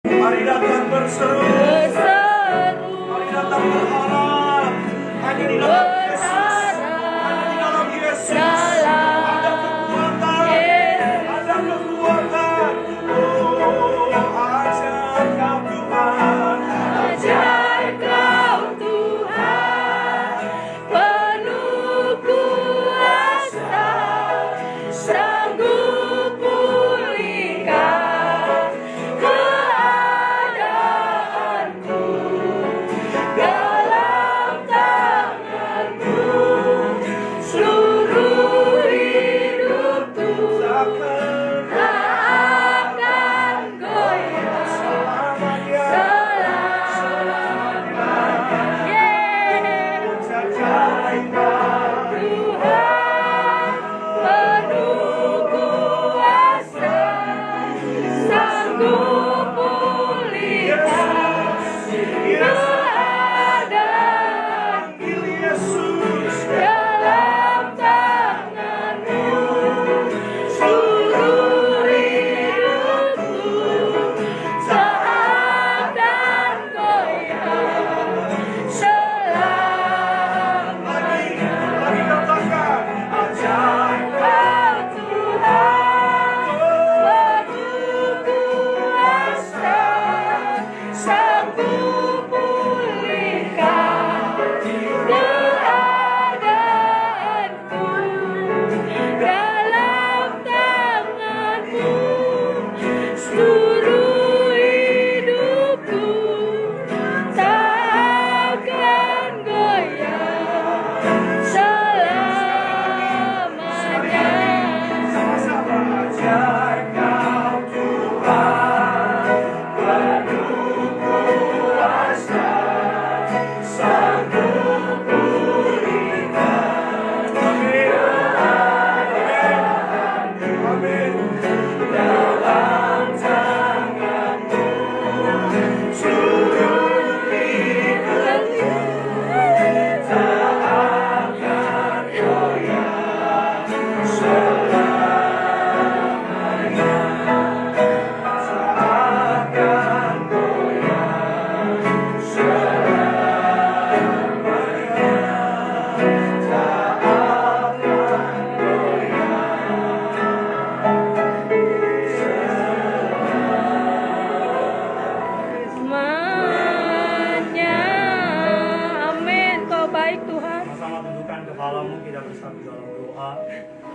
Mari datang berseru, mari datang berharap hanya di dalam Yesus, hanya di dalam Yesus ada kekuatan, ada kekuatan. Oh, ajar kau Tuhan, Ajar kau Tuhan, penuh kuasa, sanggup pulihkan keadaanku, dalam tangan-Mu seluruh hidupku tak akan goyah selamanya.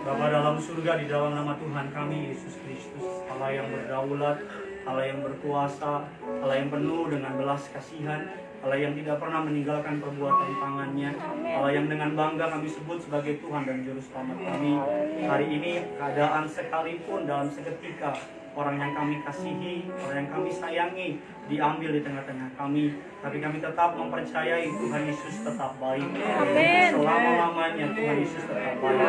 Bapa dalam surga, di dalam nama Tuhan kami Yesus Kristus, Allah yang berdaulat, Allah yang berkuasa, Allah yang penuh dengan belas kasihan, Allah yang tidak pernah meninggalkan perbuatan tangannya, Allah yang dengan bangga kami sebut sebagai Tuhan dan Juru Selamat kami. Hari ini keadaan sekalipun dalam seketika orang yang kami kasihi, orang yang kami sayangi diambil di tengah-tengah kami, tapi kami tetap mempercayai Tuhan Yesus tetap baik. Selama-lamanya Tuhan Yesus tetap baik.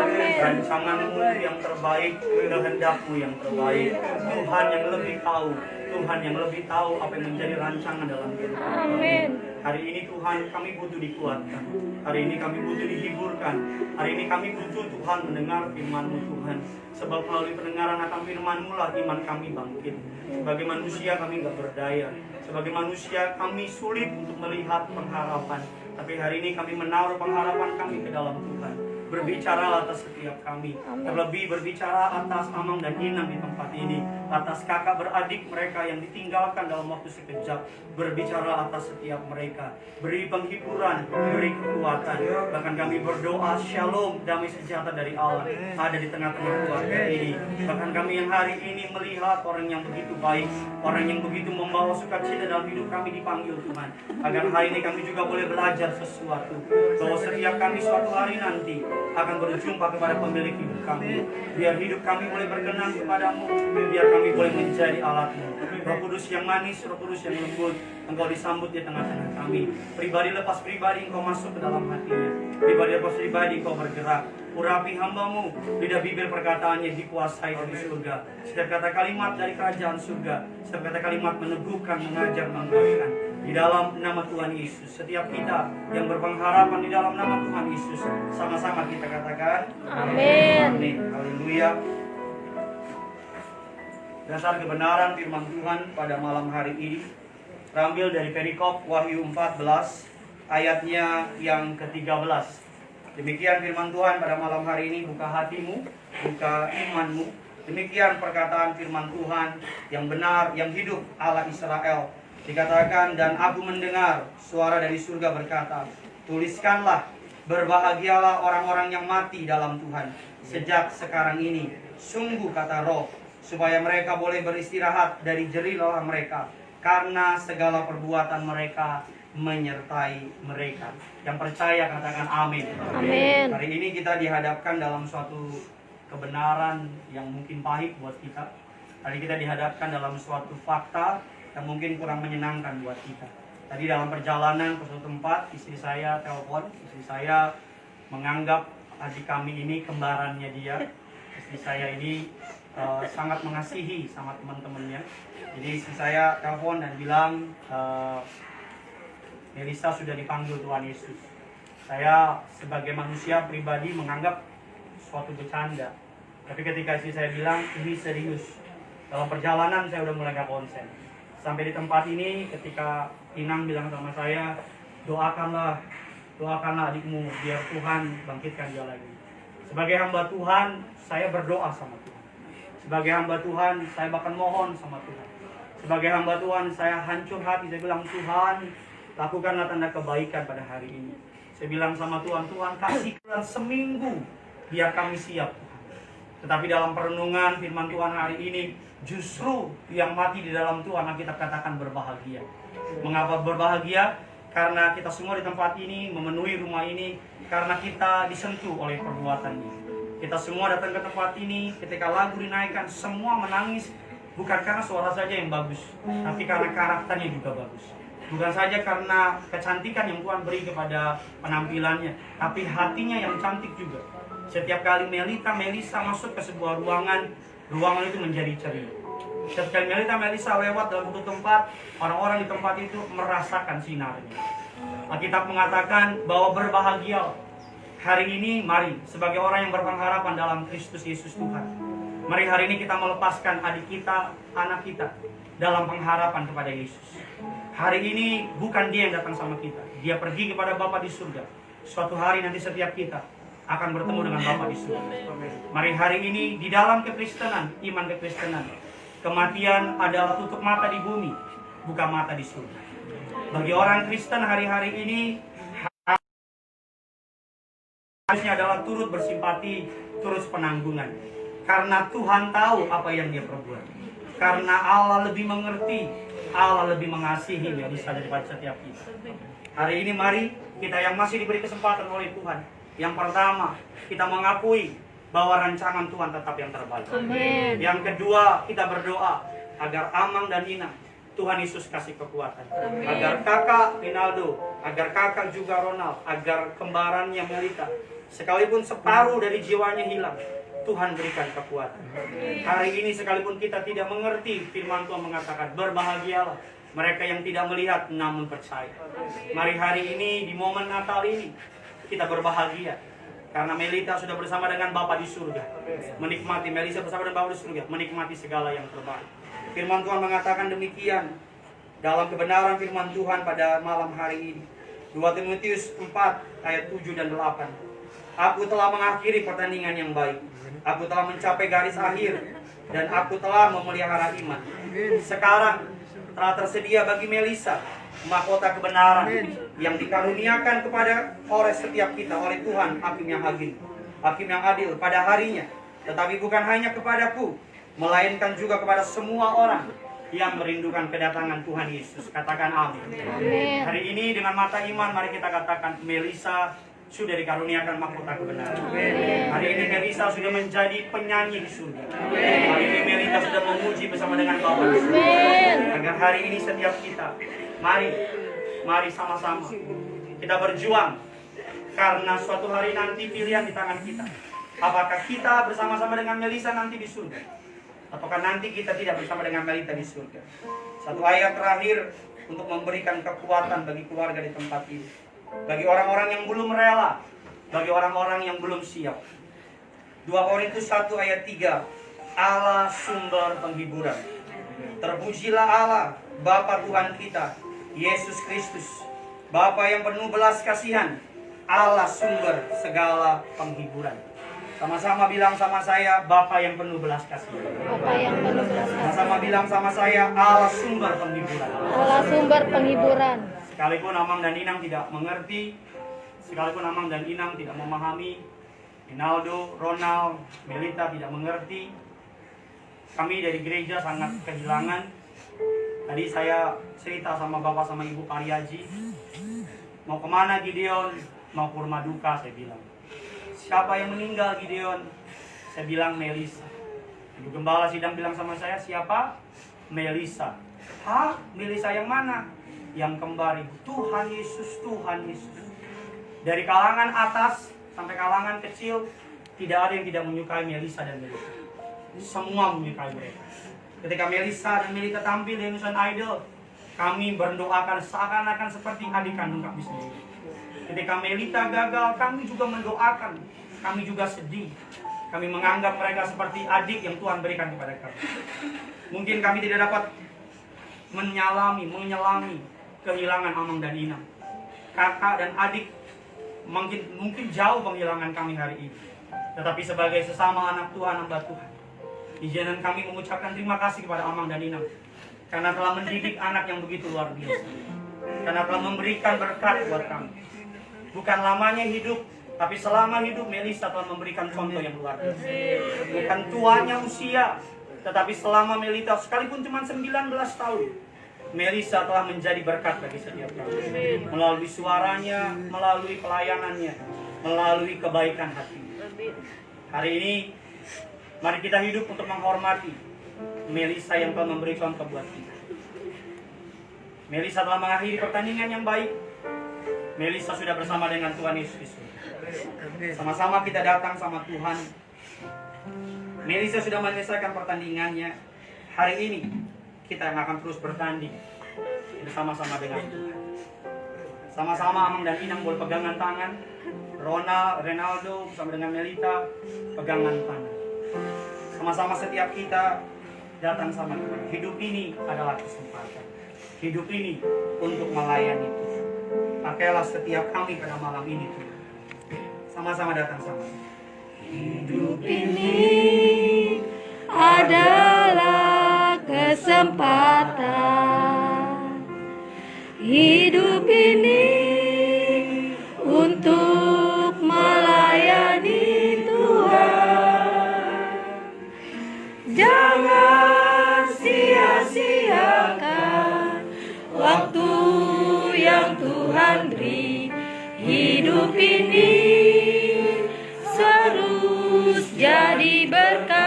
Rancangan-Mu yang terbaik, kehendak-Mu yang terbaik. Tuhan yang lebih tahu, Tuhan yang lebih tahu apa yang menjadi rancangan dalam kehidupan kami. Hari ini Tuhan kami butuh dikuatkan, hari ini kami butuh dihiburkan, hari ini kami butuh Tuhan mendengar firman-Mu Tuhan. Sebab melalui pendengaran akan firman-Mu lah iman kami bangkit. Sebagai manusia kami nggak berdaya, sebagai manusia kami sulit untuk melihat pengharapan. Tapi hari ini kami menaruh pengharapan kami ke dalam Tuhan. Berbicara atas setiap kami, terlebih berbicara atas Amang dan Inang di tempat ini, atas kakak beradik mereka yang ditinggalkan dalam waktu sekejap. Berbicara atas setiap mereka, beri penghiburan, beri kekuatan. Bahkan kami berdoa shalom, damai sejahtera dari Allah ada di tengah-tengah keluarga ini. Bahkan kami yang hari ini melihat orang yang begitu baik, orang yang begitu membawa sukacita dalam hidup kami dipanggil Tuhan. Agar hari ini kami juga boleh belajar sesuatu, bahwa setiap kami suatu hari nanti akan berjumpa kepada pemilik hidup kami. Biar hidup kami boleh berkenan kepadamu, biar kami boleh menjadi alatmu. Roh Kudus yang manis, Roh Kudus yang lembut, Engkau disambut di tengah-tengah kami. Pribadi lepas pribadi Engkau masuk ke dalam hatinya. Pribadi lepas pribadi Engkau bergerak. Urapi hamba-Mu, lidah bibir perkataannya dikuasai dari surga. Setiap kata kalimat dari kerajaan surga, setiap kata kalimat meneguhkan, mengajar, menguatkan. Di dalam nama Tuhan Yesus, setiap kita yang berpengharapan di dalam nama Tuhan Yesus, sama-sama kita katakan Amin. Amin. Haleluya. Dasar kebenaran firman Tuhan pada malam hari ini terambil dari perikop Wahyu 14 ayatnya yang ke-13. Demikian firman Tuhan pada malam hari ini, buka hatimu, buka imanmu. Demikian perkataan firman Tuhan yang benar, yang hidup, Allah Israel. Dikatakan, dan aku mendengar suara dari surga berkata, tuliskanlah, berbahagialah orang-orang yang mati dalam Tuhan sejak sekarang ini. Sungguh kata Roh, supaya mereka boleh beristirahat dari jerih lelah mereka, karena segala perbuatan mereka menyertai mereka. Yang percaya katakan amin. Amin. Hari ini kita dihadapkan dalam suatu kebenaran yang mungkin pahit buat kita. Hari kita dihadapkan dalam suatu fakta yang mungkin kurang menyenangkan buat kita. Tadi dalam perjalanan ke suatu tempat, istri saya telepon, istri saya menganggap adik kami ini kembarannya dia. Istri saya ini sangat mengasihi sama teman-temannya. Jadi istri saya telepon dan bilang, Melisa sudah dipanggil Tuhan Yesus. Saya sebagai manusia pribadi menganggap suatu bercanda. Tapi ketika istri saya bilang, ini serius. Dalam perjalanan saya udah mulai gak konsen. Sampai di tempat ini ketika Inang bilang sama saya, doakanlah adikmu biar Tuhan bangkitkan dia lagi. Sebagai hamba Tuhan, saya berdoa sama Tuhan. Sebagai hamba Tuhan, saya bahkan mohon sama Tuhan. Sebagai hamba Tuhan, saya hancur hati. Saya bilang, Tuhan, lakukanlah tanda kebaikan pada hari ini. Saya bilang sama Tuhan, Tuhan kasih Tuhan seminggu biar kami siap, Tuhan. Tetapi dalam perenungan firman Tuhan hari ini, justru yang mati di dalam Tuhan kita katakan berbahagia. Mengapa berbahagia? Karena kita semua di tempat ini, memenuhi rumah ini, karena kita disentuh oleh perbuatannya. Kita semua datang ke tempat ini, ketika lagu dinaikkan, semua menangis. Bukan karena suara saja yang bagus, tapi karena karakternya juga bagus. Bukan saja karena kecantikan yang Tuhan beri kepada penampilannya, tapi hatinya yang cantik juga. Setiap kali Melisa masuk ke sebuah ruangan itu menjadi ceria. Setiap kali Melisa lewat dalam satu tempat, orang-orang di tempat itu merasakan sinarnya. Alkitab mengatakan bahwa berbahagia. Hari ini mari sebagai orang yang berpengharapan dalam Kristus Yesus Tuhan, mari hari ini kita melepaskan adik kita, anak kita dalam pengharapan kepada Yesus. Hari ini bukan dia yang datang sama kita, dia pergi kepada Bapa di surga. Suatu hari nanti setiap kita akan bertemu dengan Bapa di surga. Mari hari ini di dalam kekristenan, iman kekristenan, kematian adalah tutup mata di bumi, buka mata di surga. Bagi orang Kristen hari-hari ini harusnya adalah turut bersimpati, turut penanggungan. Karena Tuhan tahu apa yang dia perbuat. Karena Allah lebih mengerti, Allah lebih mengasihi Melisa daripada setiap kita. Hari ini mari kita yang masih diberi kesempatan oleh Tuhan. Yang pertama, kita mengakui bahwa rancangan Tuhan tetap yang terbaik. Amin. Yang kedua, kita berdoa agar Amang dan Ina, Tuhan Yesus kasih kekuatan. Amin. Agar kakak Rinaldo, agar kakak juga Ronald, agar kembarannya Melita, sekalipun separuh dari jiwanya hilang, Tuhan berikan kekuatan. Hari ini sekalipun kita tidak mengerti, firman Tuhan mengatakan, berbahagialah mereka yang tidak melihat namun percaya. Mari hari ini, di momen Natal ini, kita berbahagia. Karena Melita sudah bersama dengan Bapa di surga. Menikmati, Melisa bersama dengan Bapa di surga, menikmati segala yang terbaik. Firman Tuhan mengatakan demikian dalam kebenaran firman Tuhan pada malam hari ini. 2 Timotius 4 ayat 7 dan 8. Aku telah mengakhiri pertandingan yang baik. Aku telah mencapai garis akhir. Dan aku telah memelihara iman. Sekarang telah tersedia bagi Melisa mahkota kebenaran yang dikaruniakan kepada oleh setiap kita oleh Tuhan, hakim yang adil pada harinya. Tetapi bukan hanya kepadaku, melainkan juga kepada semua orang yang merindukan kedatangan Tuhan Yesus. Katakan amin. Amin. Hari ini dengan mata iman mari kita katakan Melisa sudah dikaruniakan mahkota kebenaran. Hari ini Melisa sudah menjadi penyanyi di surga. Hari ini Melisa sudah memuji bersama dengan Bapa di surga. Agar hari ini setiap kita, mari sama-sama kita berjuang. Karena suatu hari nanti pilihan di tangan kita. Apakah kita bersama-sama dengan Melisa nanti di surga, ataukah nanti kita tidak bersama dengan Melita di surga? Satu ayat terakhir untuk memberikan kekuatan bagi keluarga di tempat ini, bagi orang-orang yang belum rela, bagi orang-orang yang belum siap. 2 Korintus 1 ayat 3. Allah sumber penghiburan. Terpujilah Allah, Bapa Tuhan kita, Yesus Kristus, Bapa yang penuh belas kasihan, Allah sumber segala penghiburan. Sama-sama bilang sama saya, Bapa yang penuh belas kasihan. Bapa yang penuh belas kasihan. Sama-sama bilang sama saya, Allah sumber penghiburan. Allah sumber penghiburan. Sekalipun Amang dan Inang tidak mengerti, sekalipun Amang dan Inang tidak memahami, Rinaldo, Ronald, Melita tidak mengerti, kami dari gereja sangat kehilangan. Tadi saya cerita sama Bapak sama Ibu Karyaji, mau kemana Gideon? Mau ke rumah duka, saya bilang. Siapa yang meninggal Gideon? Saya bilang Melisa. Ibu Gembala sidang bilang sama saya, siapa? Melisa. Hah? Melisa yang mana? Yang kembar Ibu. Tuhan Yesus, Tuhan Yesus. Dari kalangan atas sampai kalangan kecil, tidak ada yang tidak menyukai Melisa dan Melita. Semua menyukai mereka. Ketika Melisa dan Melita tampil di Indonesian Idol, kami berdoakan seakan-akan seperti adik kandung kami sendiri. Ketika Melita gagal, kami juga mendoakan. Kami juga sedih. Kami menganggap mereka seperti adik yang Tuhan berikan kepada kami. Mungkin kami tidak dapat menyelami kehilangan Amang dan Inang. Kakak dan adik mungkin jauh penghilangan kami hari ini. Tetapi sebagai sesama anak Tuhan, hamba Tuhan, izinkan kami mengucapkan terima kasih kepada Amang dan Inang karena telah mendidik anak yang begitu luar biasa, karena telah memberikan berkat buat kami. Bukan lamanya hidup, tapi selama hidup Melisa telah memberikan contoh yang luar biasa. Bukan tuanya usia, tetapi selama Melita sekalipun cuma 19 tahun, Melisa telah menjadi berkat bagi setiap kami. Melalui suaranya, melalui pelayanannya, melalui kebaikan hati. Hari ini mari kita hidup untuk menghormati Melisa yang telah memberi contoh buat kita. Melisa telah mengakhiri pertandingan yang baik. Melisa sudah bersama dengan Tuhan Yesus. Sama-sama kita datang sama Tuhan. Melisa sudah menyelesaikan pertandingannya. Hari ini kita akan terus bertanding bersama-sama dengan Tuhan. Sama-sama Amang dan Inang boleh pegangan tangan. Ronaldo bersama dengan Melita pegangan tangan. Sama-sama setiap kita datang sama Tuhan. Hidup ini adalah kesempatan. Hidup ini untuk melayani Tuhan. Pakailah setiap kami pada malam ini Tuhan. Sama-sama datang sama. Hidup ini adalah kesempatan. Hidup ini untuk melayani Tuhan. Jangan sia-siakan waktu yang Tuhan beri. Hidup ini terus jadi berkat.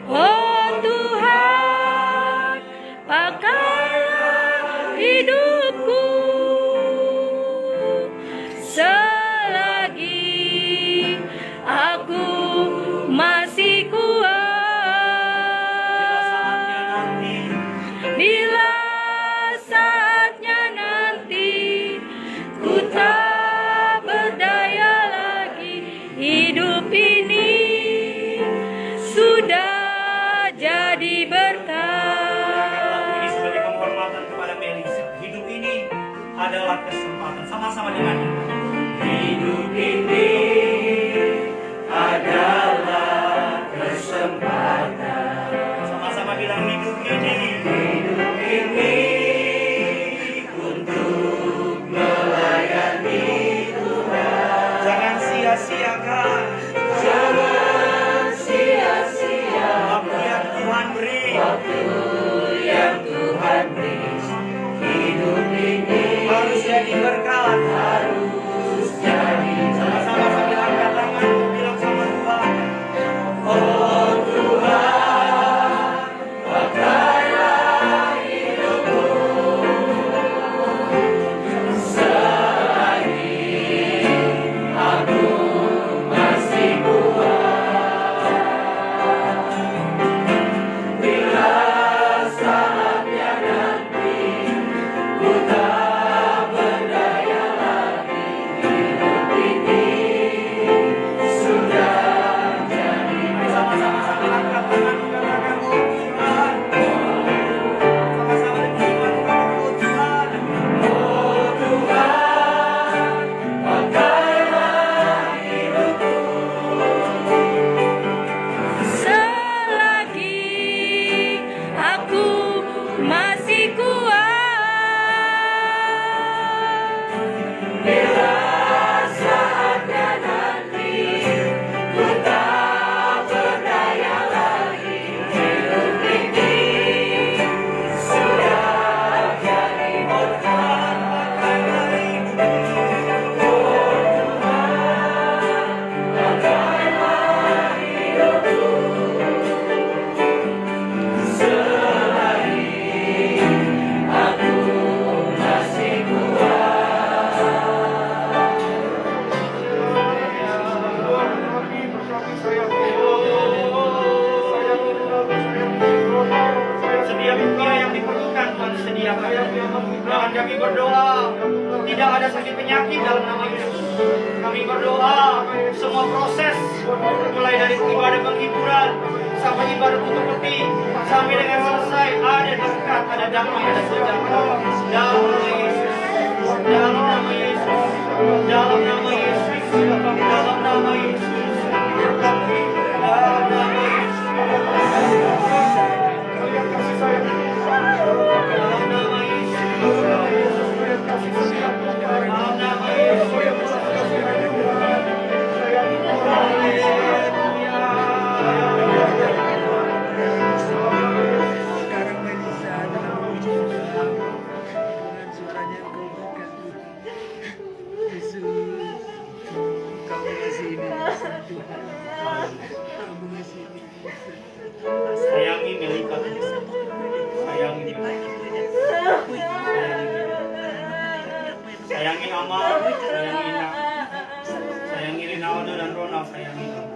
Oh Tuhan, pakailah hidupku selagi aku masih kuat. Bila saatnya nanti ku tak berdaya lagi, hidup ini sudah jadi berkat. Ini sebagai penghormatan kepada Melisa. Hidup ini adalah kesempatan. Sama-sama dengan hidup ini adalah kesempatan. Sama-sama bilang hidup ini untuk melayani Tuhan. Jangan sia-siakan. Jangan sia-siakan waktu yang Tuhan beri. Hidup ini harus jadi berkat. Sama-sama sambil angkat tangan bilang sama Tuhan. Oh Tuhan, pakailah hidupku selagi aku masih kuat. Bila setiap yang diperlukan Tuhan sediakan. Dan kami berdoa tidak ada sakit penyakit dalam nama Yesus. Kami berdoa semua proses mulai dari ibadah penghiburan sampai ibadah tutup peti sampai dengan selesai ada berkat, ada damai, ada sejahtera dalam nama Yesus. Dalam nama Yesus. Dalam nama Yesus. Dalam nama Yesus. Dalam nama Yesus. Sayangi Melika, sayangi Melika, sayangi Amal, sayangi Ina, sayangi Rinaldo dan Ronald, sayangi kamu.